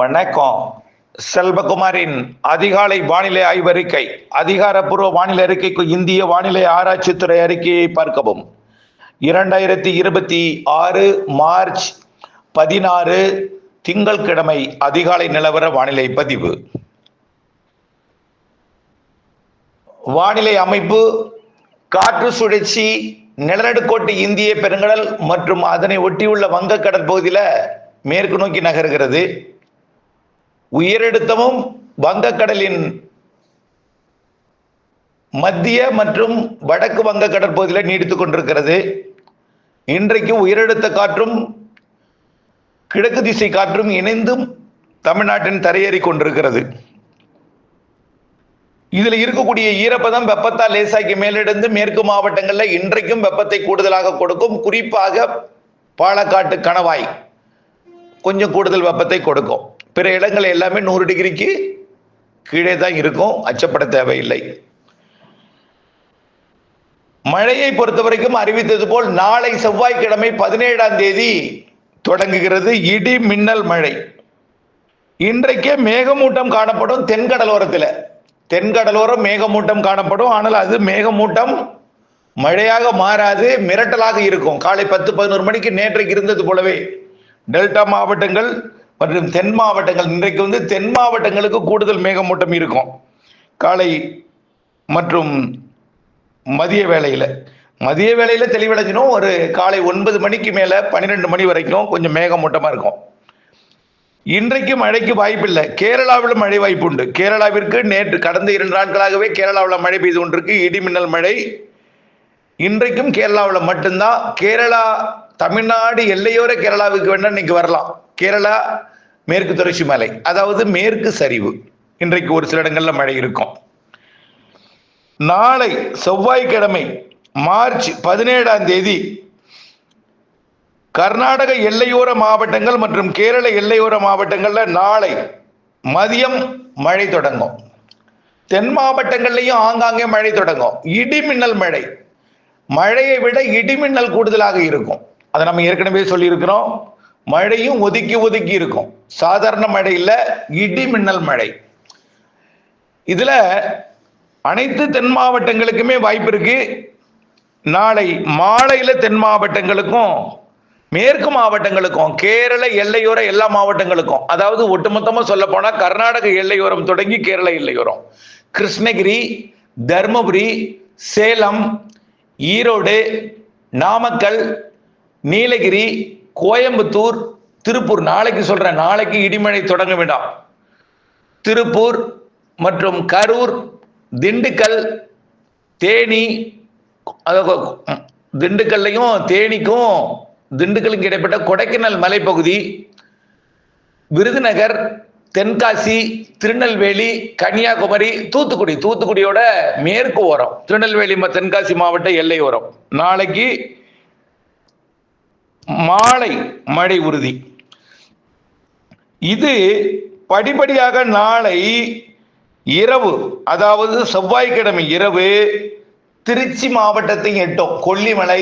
வணக்கம். செல்வகுமாரின் அதிகாலை வானிலை ஆய்வறிக்கை. அதிகாரப்பூர்வ வானிலை அறிக்கைக்கு இந்திய வானிலை ஆராய்ச்சித்துறை அறிக்கையை பார்க்கவும். 2026 மார்ச் 16 திங்கட்கிழமை அதிகாலை நிலவர வானிலை பதிவு. வானிலை அமைப்பு: காற்று சுழற்சி நிலநடுக்கோட்டு இந்திய பெருங்கடல் மற்றும் அதனை ஒட்டியுள்ள வங்கக்கடல் பகுதியில் மேற்கு நோக்கி நகர்கிறது. உயரழுத்தமும் வங்கக்கடலின் மத்திய மற்றும் வடக்கு வங்கக்கடல் பகுதியில் நீடித்துக் கொண்டிருக்கிறது. இன்றைக்கு உயரழுத்த காற்றும் கிழக்கு திசை காற்றும் இணைந்தும் தமிழ்நாட்டின் தரையேறி கொண்டிருக்கிறது. இதுல இருக்கக்கூடிய ஈரப்பதம் வெப்பத்தால் லேசாக்கி மேலெடுந்து மேற்கு மாவட்டங்களில் இன்றைக்கும் வெப்பத்தை கூடுதலாக கொடுக்கும். குறிப்பாக பாலக்காட்டு கணவாய் கொஞ்சம் கூடுதல் வெப்பத்தை கொடுக்கும். பிற இடங்கள் எல்லாமே 100 டிகிரிக்கு கீழே தான் இருக்கும், அச்சப்பட தேவையில்லை. மழையை பொறுத்த வரைக்கும் அறிவித்தது போல் நாளை செவ்வாய்க்கிழமை 17ஆம் தேதி தொடங்குகிறது இடி மின்னல் மழை. இன்றைக்கே மேகமூட்டம் காணப்படும் தென்கடலோரத்தில். தென்கடலோரம் மேகமூட்டம் காணப்படும். ஆனால் அது மேகமூட்டம் மழையாக மாறாது, மிரட்டலாக இருக்கும். காலை 10-11 மணிக்கு நேற்றைக்கு இருந்தது போலவே டெல்டா மாவட்டங்கள் மற்றும் தென் மாவட்டங்கள், இன்றைக்கு தென் மாவட்டங்களுக்கு கூடுதல் மேகமூட்டம் இருக்கும். காலை மற்றும் மதிய வேளையில் தெளிவடைஞ்சிடும். ஒரு காலை 9 மணிக்கு மேலே 12 மணி வரைக்கும் கொஞ்சம் மேகமூட்டமாக இருக்கும். இன்றைக்கு மழைக்கு வாய்ப்பில்லை. கேரளாவில் மழை வாய்ப்பு உண்டு. கேரளாவிற்கு நேற்று கடந்த 2 நாட்களாகவே கேரளாவில் மழை பெய்து கொண்டிருக்கு, இடி மின்னல் மழை. இன்றைக்கும் கேரளாவில் மட்டும்தான். கேரளா தமிழ்நாடு எல்லையோர கேரளாவுக்கு வேணா இன்னைக்கு வரலாம். கேரளா மேற்கு தொடர்ச்சி மலை, அதாவது மேற்கு சரிவு, இன்றைக்கு ஒரு சில இடங்கள்ல மழை இருக்கும். நாளை செவ்வாய்க்கிழமை மார்ச் 17ஆம் தேதி கர்நாடக எல்லையோர மாவட்டங்கள் மற்றும் கேரள எல்லையோர மாவட்டங்கள்ல நாளை மதியம் மழை தொடங்கும். தென் மாவட்டங்கள்லையும் ஆங்காங்கே மழை தொடங்கும். இடி மின்னல் மழை, மழையை விட இடி மின்னல் கூடுதலாக இருக்கும். அதை நம்ம ஏற்கனவே சொல்லியிருக்கிறோம். மழையும் ஒதுக்கி ஒதுக்கி இருக்கும். சாதாரண மழை இல்ல, இடி மின்னல் மழை. இதுல அனைத்து தென் மாவட்டங்களுக்குமே வாய்ப்பு இருக்கு. நாளை மாலையில தென் மாவட்டங்களுக்கும் மேற்கு மாவட்டங்களுக்கும் கேரள எல்லையோர எல்லா மாவட்டங்களுக்கும், அதாவது ஒட்டுமொத்தமா சொல்ல போனா கர்நாடக எல்லையோரம் தொடங்கி கேரள எல்லையோரம், கிருஷ்ணகிரி, தர்மபுரி, சேலம், ஈரோடு, நாமக்கல், நீலகிரி, கோயம்புத்தூர், திருப்பூர், நாளைக்கு சொல்றேன், நாளைக்கு இடிமழை தொடங்க வேண்டாம். திருப்பூர் மற்றும் கரூர், திண்டுக்கல், தேனி, திண்டுக்கல்லையும் தேனிக்கும் திண்டுக்கலுக்கு இடைப்பட்ட கொடைக்கானல் மலைப்பகுதி, விருதுநகர், தென்காசி, திருநெல்வேலி, கன்னியாகுமரி, தூத்துக்குடியோட மேற்கு ஓரம், திருநெல்வேலி தென்காசி மாவட்ட எல்லையோரம் நாளைக்கு மாலை மழை உறுதி. இது படிப்படியாக நாளை இரவு, அதாவது செவ்வாய்க்கிழமை இரவு திருச்சி மாவட்டத்தை எட்டும். கொல்லிமலை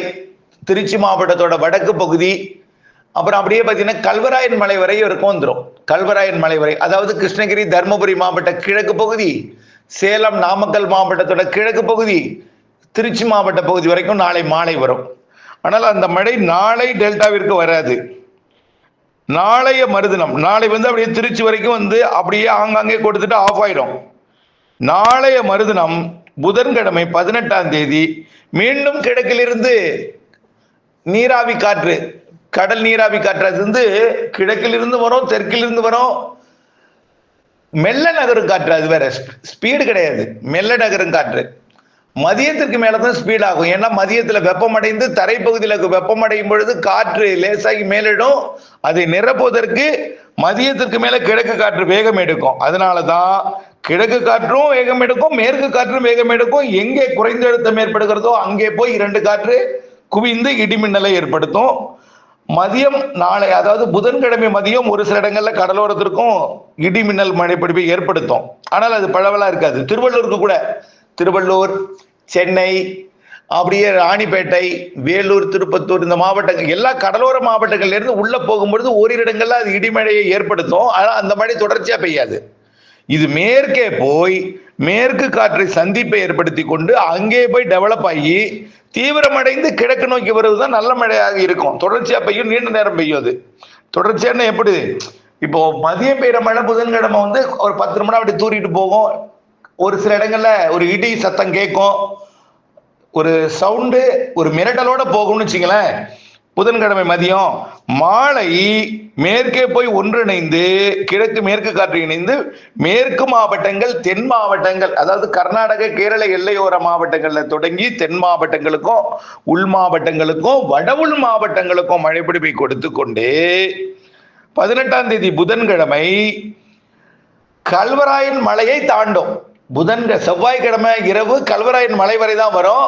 திருச்சி மாவட்டத்தோட வடக்கு பகுதி, அப்புறம் அப்படியே பார்த்தீங்கன்னா கல்வராயன் மலை வரை இருக்கும், வந்துடும். கல்வராயன் மலை வரை, அதாவது கிருஷ்ணகிரி, தர்மபுரி மாவட்ட கிழக்கு பகுதி, சேலம், நாமக்கல் மாவட்டத்தோட கிழக்கு பகுதி, திருச்சி மாவட்ட பகுதி வரைக்கும் நாளை மாலை வரும். ஆனால் அந்த மழை நாளை டெல்டாவிற்கு வராது. நாளைய மறுதினம், நாளை அப்படியே திருச்சி வரைக்கும் அப்படியே ஆங்காங்கே கொடுத்துட்டு ஆஃப் ஆயிடும். நாளைய மறுதினம் புதன்கிழமை 18ஆம் தேதி மீண்டும் கிழக்கிலிருந்து நீராவி காற்று, கடல் நீராவி காற்று, அது கிழக்கிலிருந்து வரும், தெற்கிலிருந்து வரும், மெல்ல நகரும் காற்று. அது வேற, ஸ்பீடு கிடையாது, மெல்ல நகரும் காற்று. மதியத்திற்கு மேலதான் ஸ்பீட் ஆகும். ஏன்னா மதியத்துல வெப்பமடைந்து தரைப்பகுதியில் வெப்பமடையும் பொழுது காற்று லேசாகி மேலிடும். அதை நிரப்புவதற்கு மதியத்திற்கு மேல கிழக்கு காற்று வேகம் எடுக்கும். அதனாலதான் கிழக்கு காற்றும் வேகம் எடுக்கும், மேற்கு காற்றும் வேகம் எடுக்கும். எங்கே குறைந்த அழுத்தம் ஏற்படுகிறதோ அங்கே போய் 2 காற்று குவிந்து இடிமின்னலை ஏற்படுத்தும். மதியம் நாளை, அதாவது புதன்கிழமை மதியம் ஒரு சில இடங்கள்ல கடலோரத்திற்கும் இடிமின்னல் மழை பிடிப்பை ஏற்படுத்தும். ஆனால் அது பரவலா இருக்காது. திருவள்ளூருக்கு கூட, திருவள்ளூர், சென்னை, அப்படியே ராணிப்பேட்டை, வேலூர், திருப்பத்தூர் இந்த மாவட்டங்கள் எல்லா கடலோர மாவட்டங்கள்ல இருந்து உள்ள போகும்பொழுது ஓரிரு இடங்கள்ல அது இடிமழையை ஏற்படுத்தும். ஆனா அந்த மழை தொடர்ச்சியா பெய்யாது. இது மேற்கே போய் மேற்கு காற்றை சந்திப்பை ஏற்படுத்தி கொண்டு அங்கே போய் டெவலப் ஆகி தீவிரமடைந்து கிழக்கு நோக்கி வருவதுதான் நல்ல மழையாக இருக்கும். தொடர்ச்சியா பெய்யும், நீண்ட நேரம் பெய்யும். அது தொடர்ச்சியான எப்படி இப்போ மதியம் பெய்யற மழை புதன்கிழமை ஒரு 10 நிமிடம் அப்படி தூரிட்டு போகும். ஒரு சில இடங்கள்ல ஒரு இடி சத்தம் கேட்கும், ஒரு சவுண்டு, ஒரு மிரட்டலோட போகும்னு வச்சுங்களேன். புதன்கிழமை மதியம் மாலை மேற்கே போய் ஒன்றிணைந்து கிழக்கு மேற்கு காற்று இணைந்து மேற்கு மாவட்டங்கள், தென் மாவட்டங்கள், அதாவது கர்நாடக கேரள எல்லையோர மாவட்டங்கள்ல தொடங்கி தென் மாவட்டங்களுக்கும் உள் மாவட்டங்களுக்கும் வட உள் மாவட்டங்களுக்கும் மழைப்பிடிப்பை கொடுத்து கொண்டு 18ஆம் தேதி புதன்கிழமை கல்வராயன் மலையை தாண்டும். செவ்வாய்க்கிழமை இரவு கல்வராயன் மலை வரை தான் வரும்.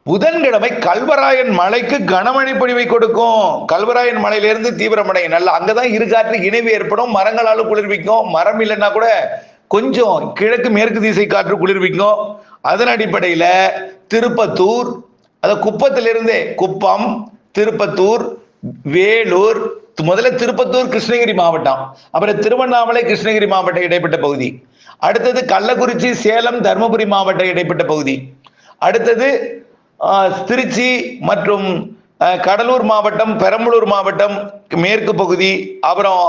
புதன்கிழமை கல்வராயன் மலைக்கு கனமழை பொழிவை கொடுக்கும். கல்வராயன் மலையிலிருந்து தீவிரமடையும். நல்லா அங்கதான் இரு காற்று இணைவு ஏற்படும், மரங்களாலும் குளிர்விக்கும். மரம் இல்லைன்னா கூட கொஞ்சம் கிழக்கு மேற்கு திசை காற்று குளிர்விக்கும். அதன் அடிப்படையில திருப்பத்தூர், குப்பத்திலிருந்தே குப்பம், திருப்பத்தூர், வேலூர், முதல்ல திருப்பத்தூர் கிருஷ்ணகிரி மாவட்டம், அப்புறம் திருவண்ணாமலை கிருஷ்ணகிரி மாவட்டம் இடைப்பட்ட பகுதி, அடுத்தது கள்ளக்குறிச்சி, சேலம், தருமபுரி மாவட்டம் இடைப்பட்ட பகுதி, அடுத்தது திருச்சி மற்றும் கடலூர் மாவட்டம், பெரம்பலூர் மாவட்டம் மேற்கு பகுதி, அப்புறம்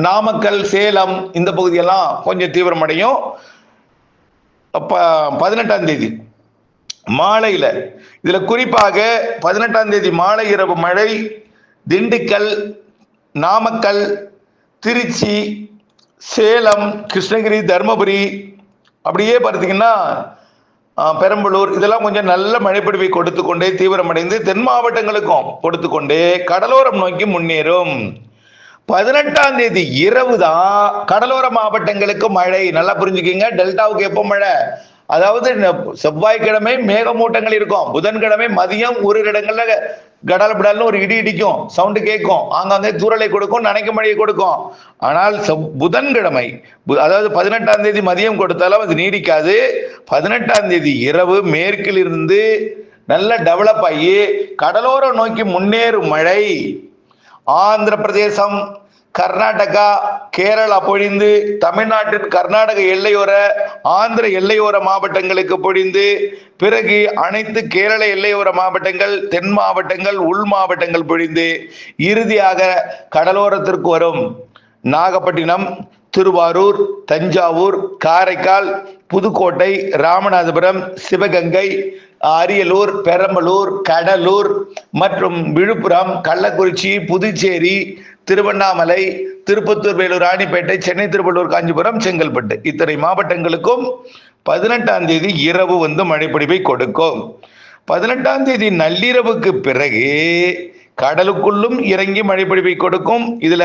நாமக்கல், சேலம் இந்த பகுதியெல்லாம் கொஞ்சம் தீவிரமடையும். 18ஆம் தேதி மாலையில இதுல குறிப்பாக 18ஆம் தேதி மாலை இரவு மழை திண்டுக்கல், நாமக்கல், திருச்சி, சேலம், கிருஷ்ணகிரி, தருமபுரி, அப்படியே பார்த்தீங்கன்னா பெரம்பலூர், இதெல்லாம் கொஞ்சம் நல்ல மழைப்பிடிவை கொடுத்து கொண்டே தீவிரமடைந்து தென் மாவட்டங்களுக்கும் கொடுத்து கொண்டே கடலோரம் நோக்கி முன்னேறும். 18ஆம் தேதி இரவு தான் கடலோர மாவட்டங்களுக்கு மழை. நல்லா புரிஞ்சுக்கிங்க. டெல்டாவுக்கு எப்போ மழை? அதாவது செவ்வாய்க்கிழமை மேகமூட்டங்கள் இருக்கும், புதன்கிழமை மதியம் ஒரு இடங்கள்ல கடல்படல்னு ஒரு இடி இடிக்கும், சவுண்டு கேட்கும், ஆங்காங்கே தூரலை கொடுக்கும், நனைக்க மழையை கொடுக்கும். ஆனால் புதன்கிழமை, அதாவது 18ஆம் தேதி மதியம் கொடுத்தாலும் அது நீடிக்காது. 18ஆம் தேதி இரவு மேற்கில் இருந்து நல்ல டெவலப் ஆகி கடலோரம் நோக்கி முன்னேறும் மழை ஆந்திர பிரதேசம், கர்நாடகா, கேரளா பொழிந்து தமிழ்நாட்டின் கர்நாடக எல்லையோர, ஆந்திர எல்லையோர மாவட்டங்களுக்கு பொழிந்து பிறகு அனைத்து கேரள எல்லையோர மாவட்டங்கள், தென் மாவட்டங்கள், உள் மாவட்டங்கள் பொழிந்து இறுதியாக கடலோரத்திற்கு வரும். நாகப்பட்டினம், திருவாரூர், தஞ்சாவூர், காரைக்கால், புதுக்கோட்டை, ராமநாதபுரம், சிவகங்கை, அரியலூர், பெரம்பலூர், கடலூர் மற்றும் விழுப்புரம், கள்ளக்குறிச்சி, புதுச்சேரி, திருவண்ணாமலை, திருப்பத்தூர், வேலூர், ராணிப்பேட்டை, சென்னை, திருவள்ளூர், காஞ்சிபுரம், செங்கல்பட்டு இத்தனை மாவட்டங்களுக்கும் 18ஆம் தேதி இரவு மழைப்பிடிப்பை கொடுக்கும். 18ஆம் தேதி நள்ளிரவுக்கு பிறகு கடலுக்குள்ளும் இறங்கி மழைப்பிடிப்பை கொடுக்கும். இதுல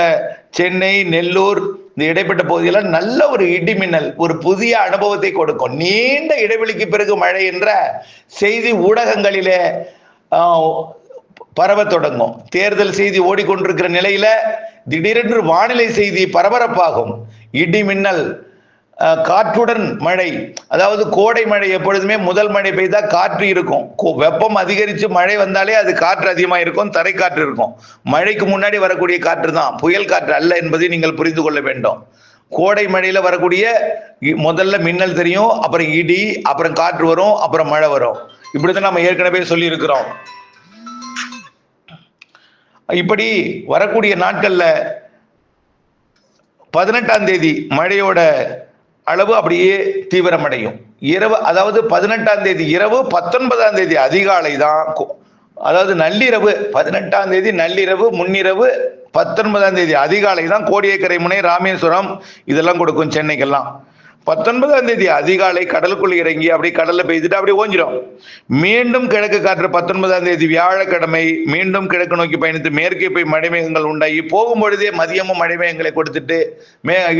சென்னை, நெல்லூர் இந்த இடைப்பட்ட பகுதியெல்லாம் நல்ல ஒரு இடி மின்னல், ஒரு புதிய அனுபவத்தை கொடுக்கும். நீண்ட இடைவெளிக்கு பிறகு மழை என்ற செய்தி ஊடகங்களிலே பரவ தொடங்கும். தேர்தல் செய்தி ஓடிக்கொண்டிருக்கிற நிலையில திடீரென்று வானிலை செய்தி பரபரப்பாகும். இடி மின்னல், காற்றுடன் மழை, அதாவது கோடை மழை எப்பொழுதுமே முதல் மழை பெய்தா காற்று இருக்கும். வெப்பம் அதிகரித்து மழை வந்தாலே அது காற்று அதிகமாக இருக்கும், தரை காற்று இருக்கும். மழைக்கு முன்னாடி வரக்கூடிய காற்று தான், புயல் காற்று அல்ல என்பதை நீங்கள் புரிந்து கொள்ள வேண்டும். கோடை மழையில வரக்கூடிய முதல்ல மின்னல் தெரியும், அப்புறம் இடி, அப்புறம் காற்று வரும், அப்புறம் மழை வரும். இப்படிதான் நம்ம ஏற்கனவே சொல்லி இருக்கிறோம். இப்படி வரக்கூடிய நாட்கள்ல 18ஆம் தேதி மழையோட அளவு அப்படியே தீவிரமடையும். இரவு, அதாவது 18ஆம் தேதி இரவு, 19ஆம் தேதி அதிகாலை தான், அதாவது நள்ளிரவு, 18ஆம் தேதி நள்ளிரவு, முன்னிரவு, 19ஆம் தேதி அதிகாலை தான் கோடியக்கரை முனை, ராமேஸ்வரம் இதெல்லாம் கொடுக்கும் சென்னைக்கெல்லாம். 19ஆம் தேதி அதிகாலை கடலுக்குள்ள இறங்கி அப்படி கடல்ல பெய்துட்டு அப்படி ஓஞ்சிடும். மீண்டும் கிழக்கு காற்று 19ஆம் தேதி வியாழக்கிழமை மீண்டும் கிழக்கு நோக்கி பயணித்து மேற்கே போய் மழைமேகங்கள் உண்டாகி போகும் பொழுதே மதியமும் மழைமேகங்களை கொடுத்துட்டு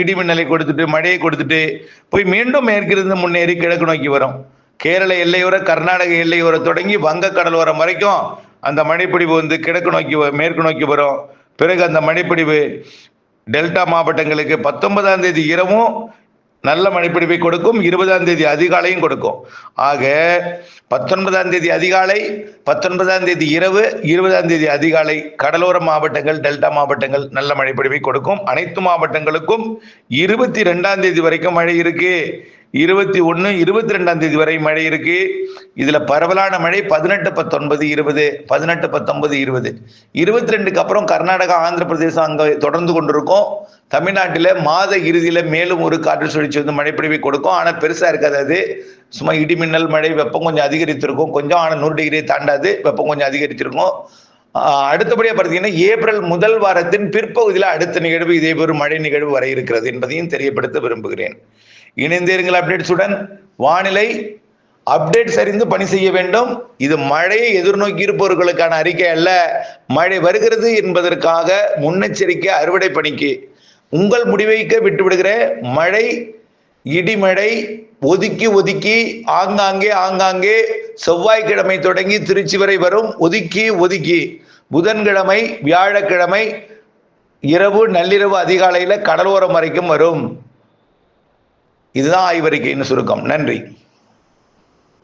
இடிமின்னலை கொடுத்துட்டு மழையை கொடுத்துட்டு போய் மீண்டும் மேற்கிருந்து முன்னேறி கிழக்கு நோக்கி வரும். கேரள எல்லையோர, கர்நாடக எல்லையோர தொடங்கி வங்க கடலோரம் வரைக்கும் அந்த மழைப்பிடிவு கிழக்கு நோக்கி மேற்கு நோக்கி வரும். பிறகு அந்த மழைப்பிடிவு டெல்டா மாவட்டங்களுக்கு 19ஆம் தேதி இரவும் நல்ல மழைப்பிடிப்பை கொடுக்கும். 20ஆம் தேதி அதிகாலையும் கொடுக்கும். ஆக 19ஆம் தேதி அதிகாலை, 19ஆம் தேதி இரவு, 20ஆம் தேதி அதிகாலை கடலோர மாவட்டங்கள், டெல்டா மாவட்டங்கள் நல்ல மழைப்பிடிப்பை கொடுக்கும். அனைத்து மாவட்டங்களுக்கும் 22ஆம் தேதி வரைக்கும் மழை இருக்கு. 21, 22ஆம் தேதி வரை மழை இருக்கு. இதுல பரவலான மழை 18, 19, 20, 18, 19, 20, 22க்கு அப்புறம் கர்நாடகா, ஆந்திர பிரதேசம் அங்க தொடர்ந்து கொண்டிருக்கும். தமிழ்நாட்டில் மாத இறுதியில மேலும் ஒரு காற்று சுழற்சி வந்து மழைப்பிடிவை கொடுக்கும். ஆனா பெருசா இருக்காது. அது சும்மா இடிமின்னல் மழை, வெப்பம் கொஞ்சம் அதிகரித்திருக்கும் கொஞ்சம். ஆனா 100 டிகிரியை தாண்டாது, வெப்பம் கொஞ்சம் அதிகரித்திருக்கும். அடுத்தபடியா பார்த்தீங்கன்னா ஏப்ரல் முதல் வாரத்தின் பிற்பகுதியில் அடுத்த நிகழ்வு இதே ஒரு மழை நிகழ்வு வர இருக்கிறது என்பதையும் தெரியப்படுத்த விரும்புகிறேன். இணைந்தீர்கள் அப்டேட்ஸுடன். வானிலை அப்டேட்ஸ் அறிந்து பணி செய்ய வேண்டும். இது மழையை எதிர்நோக்கி இருப்பவர்களுக்கான அறிக்கை அல்ல, மழை வருகிறது என்பதற்காக முன்னெச்சரிக்கை அறுவடை பணிக்கு உங்கள் முடிவைக்க விட்டுவிடுகிற. மழை, இடிமழை ஒதுக்கி ஒதுக்கி ஆங்காங்கே செவ்வாய்க்கிழமை தொடங்கி திருச்சி வரை வரும். ஒதுக்கி புதன்கிழமை, வியாழக்கிழமை இரவு, நள்ளிரவு, அதிகாலையில கடலோரம் வரைக்கும் வரும். இதுதான் ஆய்வறிக்கையின் சுருக்கம். நன்றி.